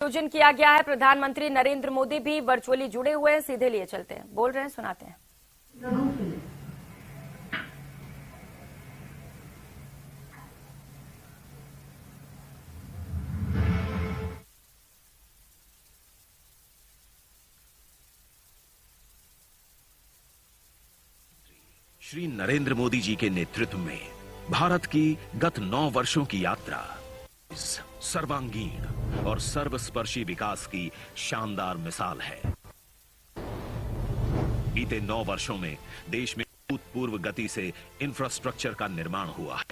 आयोजन किया गया है। प्रधानमंत्री नरेंद्र मोदी भी वर्चुअली जुड़े हुए हैं। सीधे लिए चलते हैं, बोल रहे हैं, सुनाते हैं। श्री नरेंद्र मोदी जी के नेतृत्व में भारत की गत 9 वर्षों की यात्रा सर्वांगीण और सर्वस्पर्शी विकास की शानदार मिसाल है। बीते 9 वर्षों में देश में अभूतपूर्व गति से इंफ्रास्ट्रक्चर का निर्माण हुआ है।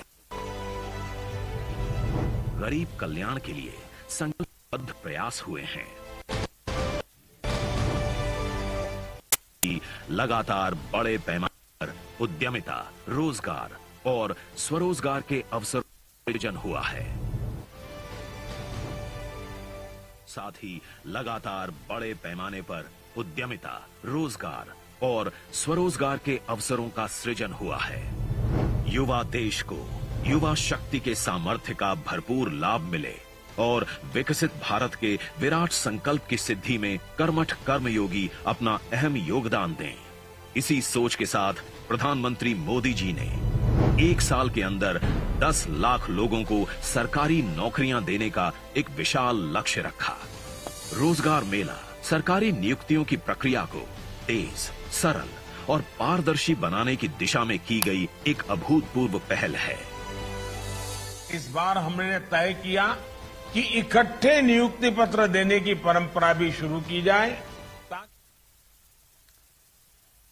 गरीब कल्याण के लिए संकल्पबद्ध प्रयास हुए हैं। लगातार बड़े पैमाने पर उद्यमिता, रोजगार और स्वरोजगार के अवसर सृजन हुआ है। साथ ही लगातार बड़े पैमाने पर उद्यमिता, रोजगार और स्वरोजगार के अवसरों का सृजन हुआ है। युवा देश को युवा शक्ति के सामर्थ्य का भरपूर लाभ मिले और विकसित भारत के विराट संकल्प की सिद्धि में कर्मठ कर्मयोगी अपना अहम योगदान दें। इसी सोच के साथ प्रधानमंत्री मोदी जी ने 1 साल के अंदर 10 लाख लोगों को सरकारी नौकरियां देने का एक विशाल लक्ष्य रखा। रोजगार मेला सरकारी नियुक्तियों की प्रक्रिया को तेज, सरल और पारदर्शी बनाने की दिशा में की गई एक अभूतपूर्व पहल है। इस बार हमने तय किया कि इकट्ठे नियुक्ति पत्र देने की परंपरा भी शुरू की जाए।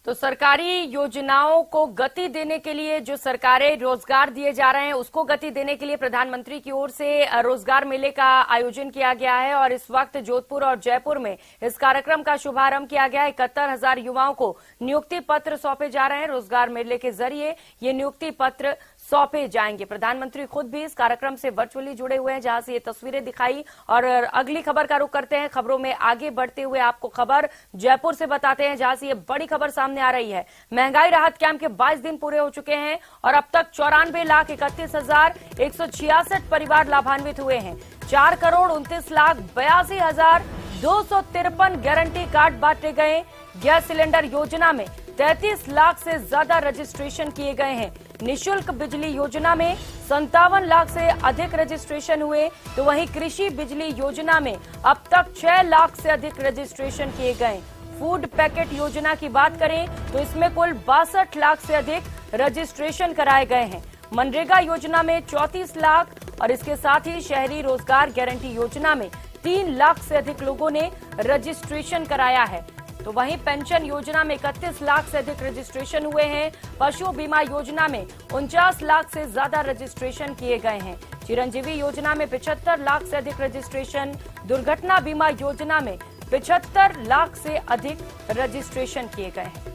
तो सरकारी योजनाओं को गति देने के लिए जो सरकारी रोजगार दिए जा रहे हैं उसको गति देने के लिए प्रधानमंत्री की ओर से रोजगार मेले का आयोजन किया गया है और इस वक्त जोधपुर और जयपुर में इस कार्यक्रम का शुभारंभ किया गया है। 71,000 युवाओं को नियुक्ति पत्र सौंपे जा रहे हैं। रोजगार मेले के जरिए ये नियुक्ति पत्र सौंपे जाएंगे। प्रधानमंत्री खुद भी इस कार्यक्रम से वर्चुअली जुड़े हुए हैं, जहां से ये तस्वीरें दिखाई। और अगली खबर का रुख करते हैं। खबरों में आगे बढ़ते हुए आपको खबर जयपुर से बताते हैं, जहां से ये बड़ी खबर सामने आ रही है। महंगाई राहत कैंप के 22 दिन पूरे हो चुके हैं और अब तक 94,31,166 परिवार लाभान्वित हुए हैं। 4,29,82,253 गारंटी कार्ड बांटे गए। गैस सिलेंडर योजना में 33 लाख से ज्यादा रजिस्ट्रेशन किए गए हैं। निःशुल्क बिजली योजना में 57 लाख से अधिक रजिस्ट्रेशन हुए, तो वहीं कृषि बिजली योजना में अब तक 6 लाख से अधिक रजिस्ट्रेशन किए गए। फूड पैकेट योजना की बात करें तो इसमें कुल 62 लाख से अधिक रजिस्ट्रेशन कराए गए हैं। मनरेगा योजना में 34 लाख और इसके साथ ही शहरी रोजगार गारंटी योजना में 3 लाख से अधिक लोगों ने रजिस्ट्रेशन कराया है। तो वहीं पेंशन योजना में 31 लाख से अधिक रजिस्ट्रेशन हुए हैं। पशु बीमा योजना में 49 लाख से ज्यादा रजिस्ट्रेशन किए गए हैं। चिरंजीवी योजना में 75 लाख से अधिक रजिस्ट्रेशन। दुर्घटना बीमा योजना में 75 लाख से अधिक रजिस्ट्रेशन किए गए हैं।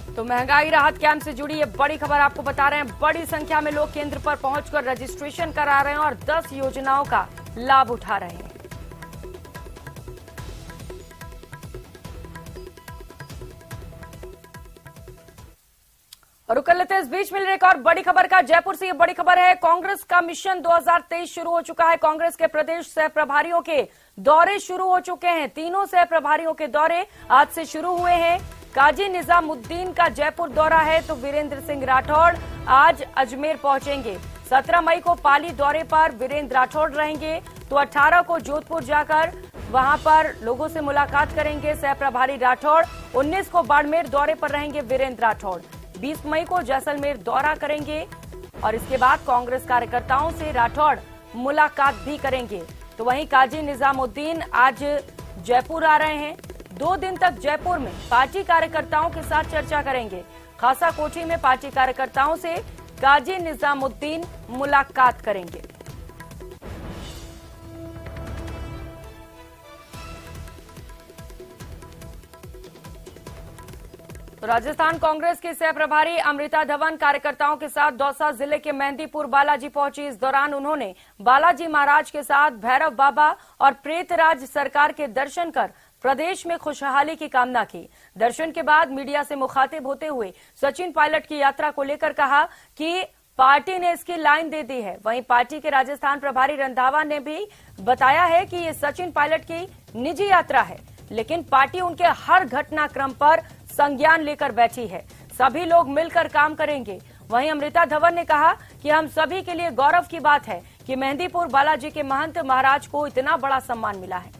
तो महंगाई राहत कैंप से जुड़ी ये बड़ी खबर आपको बता रहे हैं। बड़ी संख्या में लोग केंद्र पर पहुंचकर रजिस्ट्रेशन करा रहे हैं और 10 योजनाओं का लाभ उठा रहे हैं। और रुक लेते हैं, इस बीच मिल रही एक और बड़ी खबर का। जयपुर से ये बड़ी खबर है। कांग्रेस का मिशन 2023 शुरू हो चुका है। कांग्रेस के प्रदेश सह प्रभारियों के दौरे शुरू हो चुके हैं। तीनों सह प्रभारियों के दौरे आज से शुरू हुए हैं। काजी निजामुद्दीन का जयपुर दौरा है, तो वीरेंद्र सिंह राठौड़ आज अजमेर पहुंचेंगे। 17 मई को पाली दौरे पर वीरेंद्र राठौड़ रहेंगे, तो 18 को जोधपुर जाकर वहां पर लोगों से मुलाकात करेंगे सह प्रभारी राठौड़। 19 को बाड़मेर दौरे पर रहेंगे वीरेंद्र राठौड़। 20 मई को जैसलमेर दौरा करेंगे और इसके बाद कांग्रेस कार्यकर्ताओं से राठौड़ मुलाकात भी करेंगे। तो वहीं काजी निजामुद्दीन आज जयपुर आ रहे हैं। 2 दिन तक जयपुर में पार्टी कार्यकर्ताओं के साथ चर्चा करेंगे। खासा कोठी में पार्टी कार्यकर्ताओं से काजी निजामुद्दीन मुलाकात करेंगे। तो राजस्थान कांग्रेस के सह प्रभारी अमृता धवन कार्यकर्ताओं के साथ दौसा जिले के मेहंदीपुर बालाजी पहुंची। इस दौरान उन्होंने बालाजी महाराज के साथ भैरव बाबा और प्रेतराज सरकार के दर्शन कर प्रदेश में खुशहाली की कामना की। दर्शन के बाद मीडिया से मुखातिब होते हुए सचिन पायलट की यात्रा को लेकर कहा कि पार्टी ने इसकी लाइन दे दी है। वहीं पार्टी के राजस्थान प्रभारी रंधावा ने भी बताया है कि ये सचिन पायलट की निजी यात्रा है, लेकिन पार्टी उनके हर घटनाक्रम पर संज्ञान लेकर बैठी है। सभी लोग मिलकर काम करेंगे। वहीं अमृता धवन ने कहा कि हम सभी के लिए गौरव की बात है कि मेहंदीपुर बालाजी के महंत महाराज को इतना बड़ा सम्मान मिला है।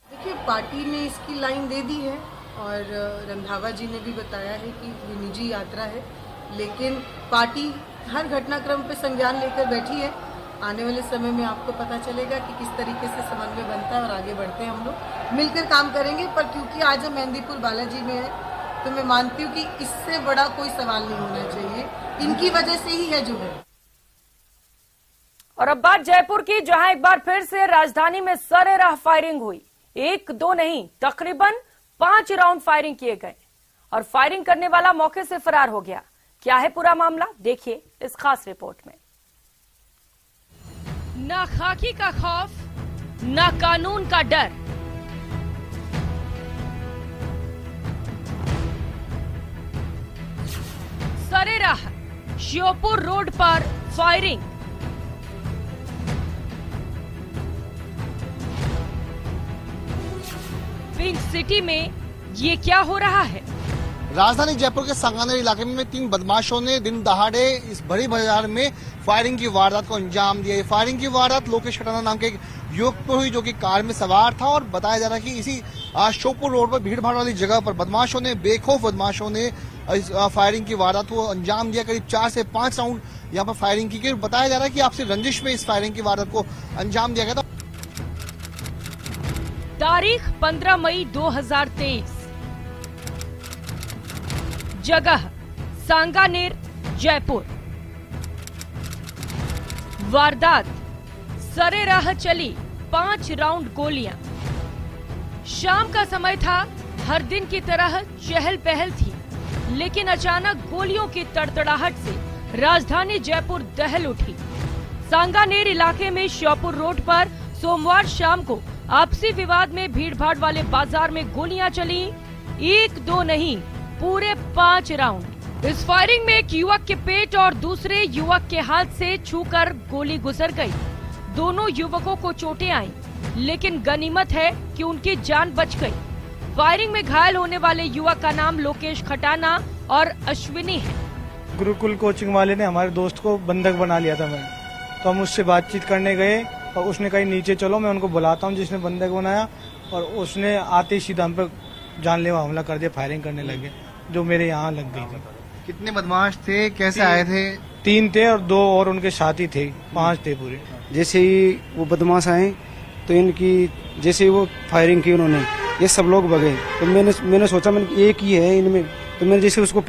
देखिए, पार्टी ने इसकी लाइन दे दी है और रंधावा जी ने भी बताया है कि ये निजी यात्रा है, लेकिन पार्टी हर घटनाक्रम पे संज्ञान लेकर बैठी है। आने वाले समय में आपको पता चलेगा कि किस तरीके से समन्वय बनता है और आगे बढ़ते हैं। हम लोग मिलकर काम करेंगे, पर क्योंकि आज हम मेहंदीपुर बालाजी में है तो मैं मानती हूँ कि इससे बड़ा कोई सवाल नहीं होना चाहिए। इनकी वजह से ही है जो है। और अब बात जयपुर की, जहां एक बार फिर से राजधानी में सरेराह फायरिंग हुई। 1-2 नहीं, तकरीबन 5 राउंड फायरिंग किए गए और फायरिंग करने वाला मौके से फरार हो गया। क्या है पूरा मामला, देखिए इस खास रिपोर्ट में। ना खाकी का खौफ, ना कानून का डर। सरेराह श्योपुर रोड पर फायरिंग। पिंक सिटी में ये क्या हो रहा है? राजधानी जयपुर के सांगानेर इलाके में 3 बदमाशों ने दिन दहाड़े इस बड़ी बाजार में फायरिंग की वारदात को अंजाम दिया। ये फायरिंग की वारदात लोकेश खटाना नाम के एक युवक पर हुई, जो कि कार में सवार था। और बताया जा रहा है कि इसी श्योपुर रोड पर भीड़भाड़ वाली जगह पर बेखौफ बदमाशों ने इस फायरिंग की वारदात को अंजाम दिया। करीब 4 से 5 राउंड यहाँ पर फायरिंग की गई। बताया जा रहा है कि आपसी रंजिश में इस फायरिंग की वारदात को अंजाम दिया गया था। तारीख 15 मई 2023, जगह सांगानेर जयपुर। वारदात सरेराह चली 5 राउंड गोलियां। शाम का समय था, हर दिन की तरह चहल पहल थी, लेकिन अचानक गोलियों की तड़तड़ाहट से राजधानी जयपुर दहल उठी। सांगानेर इलाके में श्योपुर रोड पर सोमवार शाम को आपसी विवाद में भीड़भाड़ वाले बाजार में गोलियां चली। 1-2 नहीं, पूरे 5 राउंड। इस फायरिंग में एक युवक के पेट और दूसरे युवक के हाथ से छूकर गोली गुजर गई। दोनों युवकों को चोटें आईं, लेकिन गनीमत है कि उनकी जान बच गई। फायरिंग में घायल होने वाले युवक का नाम लोकेश खटाना और अश्विनी है। गुरुकुल कोचिंग वाले ने हमारे दोस्त को बंधक बना लिया था तो हम उससे बातचीत करने गए और उसने कहा नीचे चलो, मैं उनको बुलाता हूँ जिसने बंधक बनाया, और उसने आते ही सीधा हम पे जानलेवा हमला कर दिया। फायरिंग करने लगे जो मेरे यहाँ लग गई थी। कितने बदमाश थे, कैसे आए थे? 3 थे और 2 और उनके साथी थे, 5 थे पूरे। जैसे ही वो बदमाश आए तो इनकी जैसे वो फायरिंग की उन्होंने, ये सब लोग भगे। तो मैंने सोचा मैंने एक ही है इनमें, तो मैंने जैसे उसको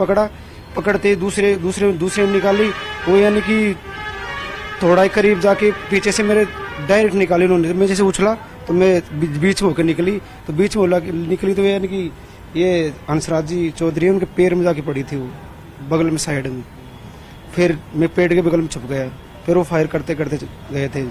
पकड़ते दूसरे निकाली वो, यानी कि थोड़ा ही करीब जाके पीछे से मेरे डायरेक्ट निकाली उन्होंने। मैं जैसे उछला तो मैं बीच में होकर निकली, तो बीच में निकली तो यानी कि ये हंसराज जी चौधरी उनके पैर में जाके पड़ी थी, वो बगल में साइड में। फिर मैं पेट के बगल में छुप गया, फिर वो फायर करते करते गए थे।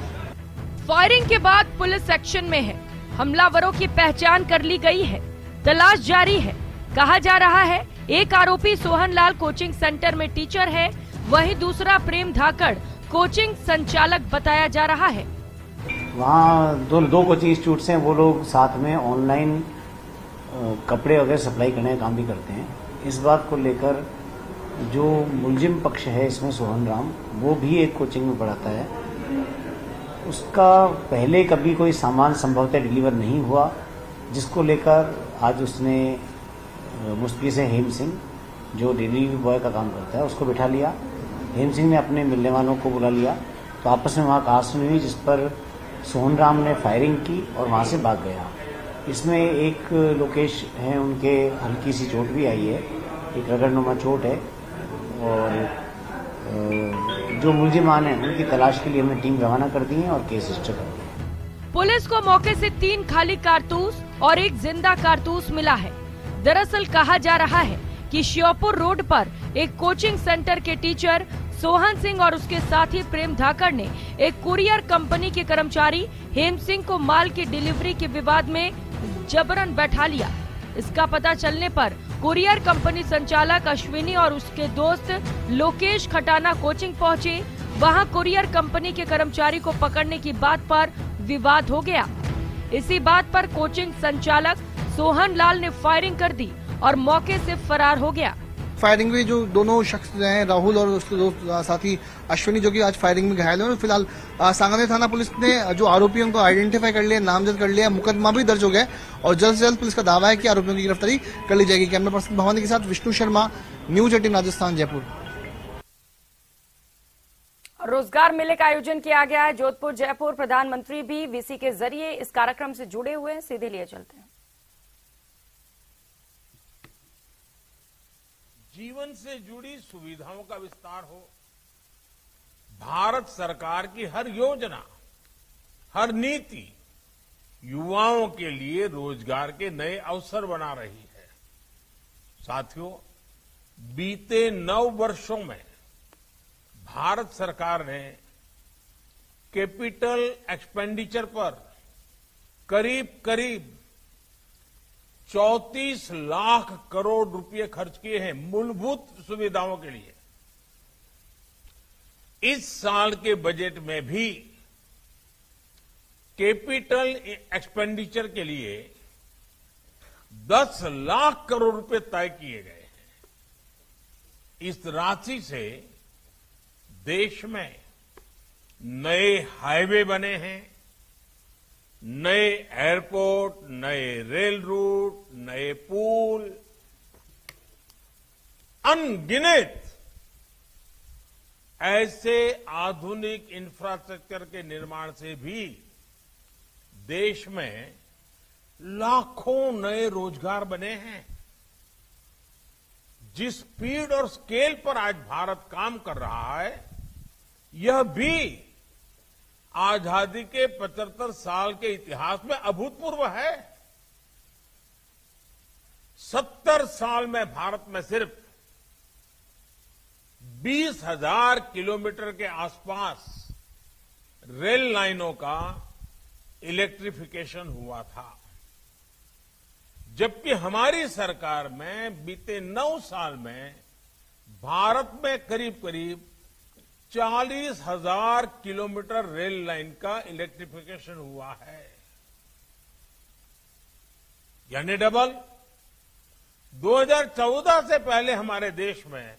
फायरिंग के बाद पुलिस एक्शन में है। हमलावरों की पहचान कर ली गई है, तलाश जारी है। कहा जा रहा है एक आरोपी सोहन लाल कोचिंग सेंटर में टीचर है, वहीं दूसरा प्रेम धाकड़ कोचिंग संचालक बताया जा रहा है। वहाँ दो कोचिंग इंस्टीट्यूट्स हैं, वो लोग साथ में ऑनलाइन कपड़े वगैरह सप्लाई करने का काम भी करते हैं। इस बात को लेकर जो मुलजिम पक्ष है इसमें सोहन राम, वो भी एक कोचिंग में पढ़ाता है। उसका पहले कभी कोई सामान संभवतः डिलीवर नहीं हुआ, जिसको लेकर आज उसने मुस्तफी से हेम सिंह जो डिलीवरी बॉय का काम करता है उसको बिठा लिया। हेम सिंह ने अपने मिलने वालों को बुला लिया, तो आपस में वहाँ कहासुनी हुई, जिस पर सोहन राम ने फायरिंग की और वहाँ से भाग गया। इसमें एक लोकेश हैं, उनके हल्की सी चोट भी आई है, एक रगड़नुमा चोट है। और जो मुलजिमान हैं उनकी तलाश के लिए हमने टीम रवाना कर दी है और केस रजिस्टर कर दिया है। पुलिस को मौके से 3 खाली कारतूस और 1 जिंदा कारतूस मिला है। दरअसल कहा जा रहा है कि श्योपुर रोड पर एक कोचिंग सेंटर के टीचर सोहन सिंह और उसके साथी प्रेम धाकड़ ने एक कुरियर कंपनी के कर्मचारी हेम सिंह को माल की डिलीवरी के विवाद में जबरन बैठा लिया। इसका पता चलने पर कुरियर कंपनी संचालक अश्विनी और उसके दोस्त लोकेश खटाना कोचिंग पहुंचे। वहां कुरियर कंपनी के कर्मचारी को पकड़ने की बात पर विवाद हो गया। इसी बात पर कोचिंग संचालक सोहन लाल ने फायरिंग कर दी और मौके से फरार हो गया। फायरिंग में जो दोनों शख्स हैं राहुल और उसके दो साथी अश्विनी जो कि आज फायरिंग में घायल हुए, फिलहाल सांगानेर थाना पुलिस ने जो आरोपियों को आइडेंटिफाई कर लिया, नामजद कर लिया, मुकदमा भी दर्ज हो गया और जल्द से जल्द पुलिस का दावा है कि आरोपियों की गिरफ्तारी कर ली जाएगी। कैमरा पर्सन भवानी के साथ विष्णु शर्मा, न्यूज 18 राजस्थान, जयपुर। रोजगार मेले का आयोजन किया गया है जोधपुर जयपुर। प्रधानमंत्री भी वीसी के जरिए इस कार्यक्रम से जुड़े हुए हैं। सीधे लिए चलते हैं। जीवन से जुड़ी सुविधाओं का विस्तार हो, भारत सरकार की हर योजना, हर नीति युवाओं के लिए रोजगार के नए अवसर बना रही है। साथियों, बीते 9 वर्षों में भारत सरकार ने कैपिटल एक्सपेंडिचर पर करीब 34 लाख करोड़ रुपए खर्च किए हैं मूलभूत सुविधाओं के लिए। इस साल के बजट में भी कैपिटल एक्सपेंडिचर के लिए 10 लाख करोड़ रुपए तय किए गए हैं। इस राशि से देश में नए हाईवे बने हैं, नए एयरपोर्ट, नए रेल रूट, नए पुल, अनगिनत ऐसे आधुनिक इंफ्रास्ट्रक्चर के निर्माण से भी देश में लाखों नए रोजगार बने हैं। जिस स्पीड और स्केल पर आज भारत काम कर रहा है, यह भी आजादी के 75 साल के इतिहास में अभूतपूर्व है। 70 साल में भारत में सिर्फ 20,000 किलोमीटर के आसपास रेल लाइनों का इलेक्ट्रिफिकेशन हुआ था, जबकि हमारी सरकार में बीते 9 साल में भारत में करीब 40,000 किलोमीटर रेल लाइन का इलेक्ट्रिफिकेशन हुआ है, यानी डबल। 2014 से पहले हमारे देश में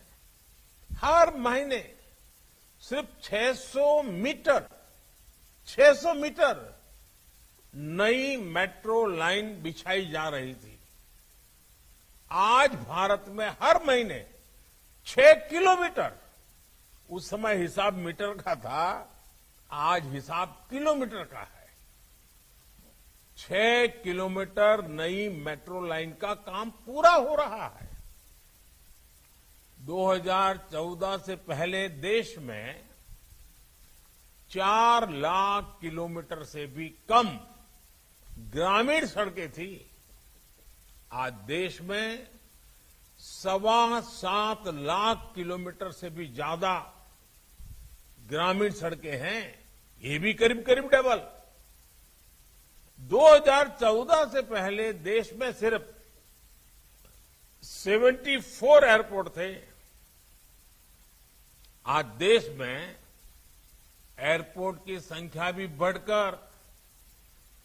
हर महीने सिर्फ 600 मीटर नई मेट्रो लाइन बिछाई जा रही थी। आज भारत में हर महीने 6 किलोमीटर, उस समय हिसाब मीटर का था, आज हिसाब किलोमीटर का है। 6 किलोमीटर नई मेट्रो लाइन का काम पूरा हो रहा है। 2014 से पहले देश में 4 लाख किलोमीटर से भी कम ग्रामीण सड़कें थी। आज देश में 7.25 लाख किलोमीटर से भी ज्यादा ग्रामीण सड़कें हैं, ये भी करीब डबल। 2014 से पहले देश में सिर्फ 74 एयरपोर्ट थे। आज देश में एयरपोर्ट की संख्या भी बढ़कर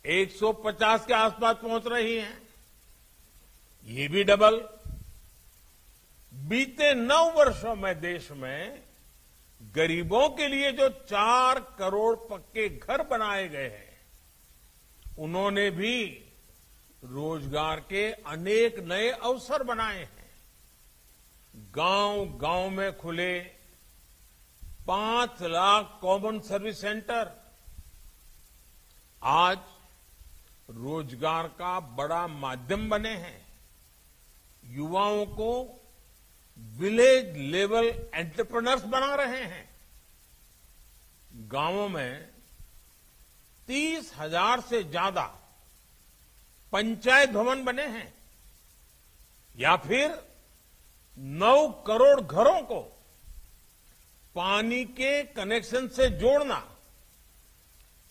150 के आसपास पहुंच रही है, ये भी डबल। बीते 9 वर्षों में देश में गरीबों के लिए जो 4 करोड़ पक्के घर बनाए गए हैं, उन्होंने भी रोजगार के अनेक नए अवसर बनाए हैं। गांव में खुले 5 लाख कॉमन सर्विस सेंटर आज रोजगार का बड़ा माध्यम बने हैं। युवाओं को विलेज लेवल एंटरप्रेन्योर्स बना रहे हैं। गांवों में 30,000 से ज्यादा पंचायत भवन बने हैं, या फिर 9 करोड़ घरों को पानी के कनेक्शन से जोड़ना,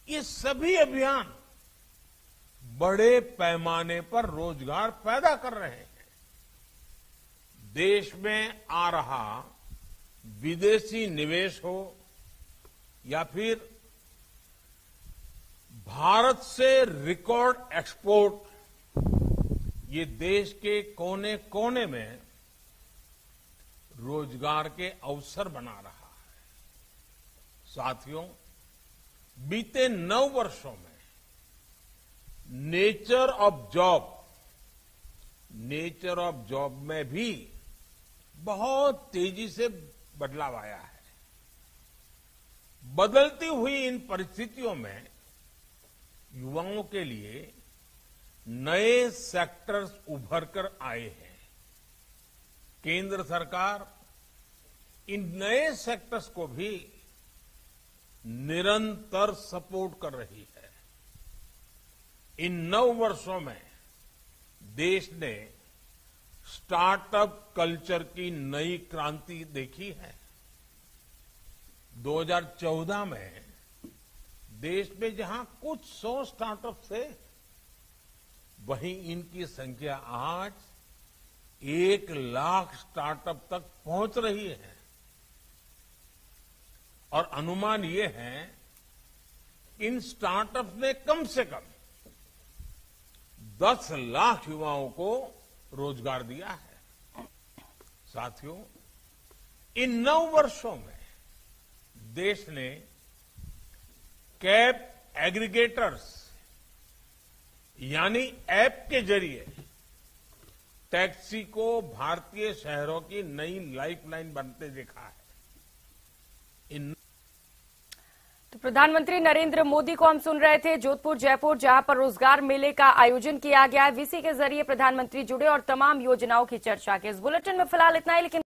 ये सभी अभियान बड़े पैमाने पर रोजगार पैदा कर रहे हैं। देश में आ रहा विदेशी निवेश हो या फिर भारत से रिकॉर्ड एक्सपोर्ट, ये देश के कोने कोने में रोजगार के अवसर बना रहा है। साथियों, बीते 9 वर्षों में नेचर ऑफ जॉब में भी बहुत तेजी से बदलाव आया है। बदलती हुई इन परिस्थितियों में युवाओं के लिए नए सेक्टर्स उभर कर आए हैं। केंद्र सरकार इन नए सेक्टर्स को भी निरंतर सपोर्ट कर रही है। इन 9 वर्षों में देश ने स्टार्टअप कल्चर की नई क्रांति देखी है। 2014 में देश में जहां कुछ 100 स्टार्टअप थे, वहीं इनकी संख्या आज 1 लाख स्टार्टअप तक पहुंच रही है। और अनुमान ये है कि इन स्टार्टअप ने कम से कम 10 लाख युवाओं को रोजगार दिया है। साथियों, इन 9 वर्षों में देश ने कैब एग्रीगेटर्स यानी ऐप के जरिए टैक्सी को भारतीय शहरों की नई लाइफलाइन बनते देखा है। तो प्रधानमंत्री नरेंद्र मोदी को हम सुन रहे थे जोधपुर जयपुर, जहां पर रोजगार मेले का आयोजन किया गया। वीसी के जरिए प्रधानमंत्री जुड़े और तमाम योजनाओं की चर्चा की। इस बुलेटिन में फिलहाल इतना ही, लेकिन